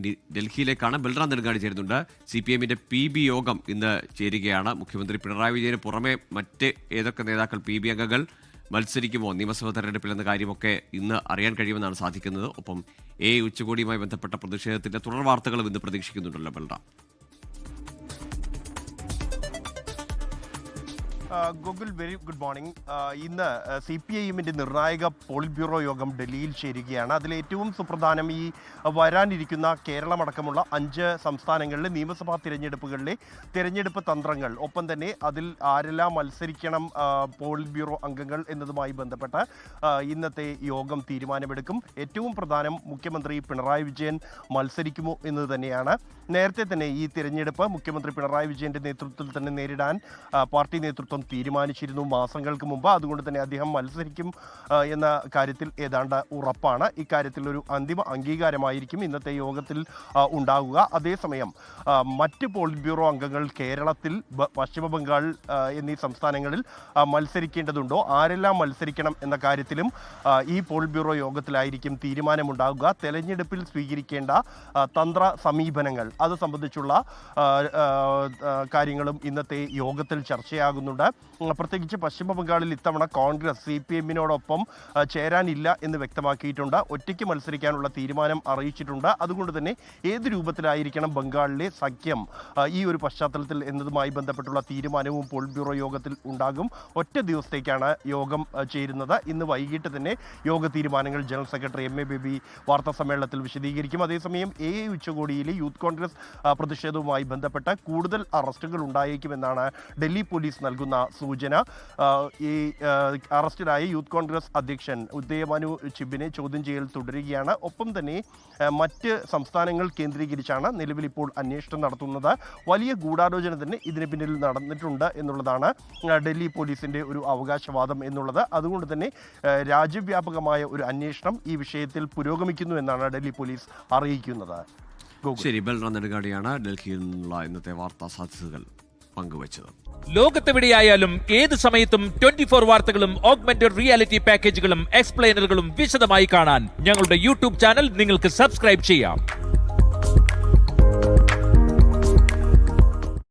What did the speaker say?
ഇനി ഡൽഹിയിലേക്കാണ്. ബൽറാം നെടുങ്ങാടി ചേരുന്നുണ്ട്. CPM-ന്റെ PB യോഗം ഇന്ന് ചേരുകയാണ്. മുഖ്യമന്ത്രി പിണറായി വിജയന് പുറമെ മറ്റ് ഏതൊക്കെ നേതാക്കൾ PB അംഗങ്ങൾ മത്സരിക്കുമോ നിയമസഭാ തെരഞ്ഞെടുപ്പിൽ എന്ന കാര്യമൊക്കെ ഇന്ന് അറിയാൻ കഴിയുമെന്നാണ് സാധിക്കുന്നത്. ഒപ്പം ഉച്ചകോടിയുമായി ബന്ധപ്പെട്ട പ്രതിഷേധത്തിന്റെ തുടർ വാർത്തകളും ഇന്ന് പ്രതീക്ഷിക്കുന്നുണ്ടല്ലോ Balram. Google very good morning. ഇന്ന് CPIM-ന്റെ നിർണായക പോളിറ്റ് ബ്യൂറോ യോഗം ഡൽഹിയിൽ ചേരുകയാണ്. അതിലേറ്റവും സുപ്രധാനം ഈ വരാനിരിക്കുന്ന കേരളമടക്കമുള്ള 5 സംസ്ഥാനങ്ങളിലെ നിയമസഭാ തിരഞ്ഞെടുപ്പുകളിലെ തിരഞ്ഞെടുപ്പ് തന്ത്രങ്ങൾ, ഒപ്പം തന്നെ അതിൽ ആരെല്ലാം മത്സരിക്കണം പോളിറ്റ് ബ്യൂറോ അംഗങ്ങൾ എന്നതുമായി ബന്ധപ്പെട്ട് ഇന്നത്തെ യോഗം തീരുമാനമെടുക്കും. ഏറ്റവും പ്രധാനം മുഖ്യമന്ത്രി പിണറായി വിജയൻ മത്സരിക്കുമോ എന്നത് തന്നെയാണ്. നേരത്തെ തന്നെ ഈ തിരഞ്ഞെടുപ്പ് മുഖ്യമന്ത്രി പിണറായി വിജയന്റെ നേതൃത്വത്തിൽ തന്നെ നേരിടാൻ പാർട്ടി നേതൃത്വം തീരുമാനിച്ചിരുന്നു മാസങ്ങൾക്ക് മുമ്പ്. അതുകൊണ്ട് തന്നെ അദ്ദേഹം മത്സരിക്കും എന്ന കാര്യത്തിൽ ഏതാണ്ട് ഉറപ്പാണ്. ഇക്കാര്യത്തിൽ ഒരു അന്തിമ അംഗീകാരമായിരിക്കും ഇന്നത്തെ യോഗത്തിൽ ഉണ്ടാകുക. അതേസമയം മറ്റ് പോളിറ്റ് ബ്യൂറോ അംഗങ്ങൾ കേരളത്തിൽ, പശ്ചിമ ബംഗാൾ എന്നീ സംസ്ഥാനങ്ങളിൽ മത്സരിക്കേണ്ടതുണ്ടോ, ആരെല്ലാം മത്സരിക്കണം എന്ന കാര്യത്തിലും ഈ പോളിറ്റ് ബ്യൂറോ യോഗത്തിലായിരിക്കും തീരുമാനമുണ്ടാകുക. തെരഞ്ഞെടുപ്പിൽ സ്വീകരിക്കേണ്ട തന്ത്ര സമീപനങ്ങൾ, അത് സംബന്ധിച്ചുള്ള കാര്യങ്ങളും ഇന്നത്തെ യോഗത്തിൽ ചർച്ചയാകുന്നുണ്ട്. പ്രത്യേകിച്ച് പശ്ചിമ ബംഗാളിൽ ഇത്തവണ കോൺഗ്രസ് CPM-നോടൊപ്പം ചേരാനില്ല എന്ന് വ്യക്തമാക്കിയിട്ടുണ്ട്. ഒറ്റയ്ക്ക് മത്സരിക്കാനുള്ള തീരുമാനം അറിയിച്ചിട്ടുണ്ട്. അതുകൊണ്ട് തന്നെ ഏത് രൂപത്തിലായിരിക്കണം ബംഗാളിലെ സഖ്യം ഈ ഒരു പശ്ചാത്തലത്തിൽ എന്നതുമായി ബന്ധപ്പെട്ടുള്ള തീരുമാനവും പോളിറ്റ് ബ്യൂറോ യോഗത്തിൽ ഉണ്ടാകും. ഒറ്റ ദിവസത്തേക്കാണ് യോഗം ചേരുന്നത്. ഇന്ന് വൈകിട്ട് തന്നെ യോഗ തീരുമാനങ്ങൾ ജനറൽ സെക്രട്ടറി MA ബേബി വാർത്താ സമ്മേളനത്തിൽ വിശദീകരിക്കും. അതേസമയം ഉച്ചകോടിയിൽ യൂത്ത് കോൺഗ്രസ് പ്രതിഷേധവുമായി ബന്ധപ്പെട്ട് കൂടുതൽ അറസ്റ്റുകൾ ഉണ്ടായേക്കുമെന്നാണ് ഡൽഹി പോലീസ് നൽകുന്ന സൂചന. ഈ അറസ്റ്റിലായ യൂത്ത് കോൺഗ്രസ് അധ്യക്ഷൻ ഉദയഭാനു ചിബിനെ ചോദ്യം ചെയ്യൽ തുടരുകയാണ്. ഒപ്പം തന്നെ മറ്റ് സംസ്ഥാനങ്ങൾ കേന്ദ്രീകരിച്ചാണ് നിലവിൽ ഇപ്പോൾ അന്വേഷണം നടത്തുന്നത്. വലിയ ഗൂഢാലോചന തന്നെ ഇതിന് പിന്നിൽ നടന്നിട്ടുണ്ട് എന്നുള്ളതാണ് ഡൽഹി പോലീസിന്റെ ഒരു അവകാശവാദം എന്നുള്ളത്. അതുകൊണ്ട് തന്നെ രാജ്യവ്യാപകമായ ഒരു അന്വേഷണം ഈ വിഷയത്തിൽ പുരോഗമിക്കുന്നു എന്നാണ് ഡൽഹി പോലീസ് അറിയിക്കുന്നത്. ശരി, ബൽറാം നെടുങ്ങാടിയാണ് ഡൽഹിയിൽ നിന്നുള്ള ഇന്നത്തെ വാർത്താ സാധ്യതകൾ പങ്കുവച്ചത്. ലോകത്തെവിടെയായാലും ഏത് സമയത്തും 24 വാർത്തകളും ഓഗ്മെന്റഡ് റിയാലിറ്റി പാക്കേജുകളും എക്സ്പ്ലെയിനറുകളും വിശദമായി കാണാൻ ഞങ്ങളുടെ YouTube ചാനൽ നിങ്ങൾക്ക് സബ്സ്ക്രൈബ് ചെയ്യാം.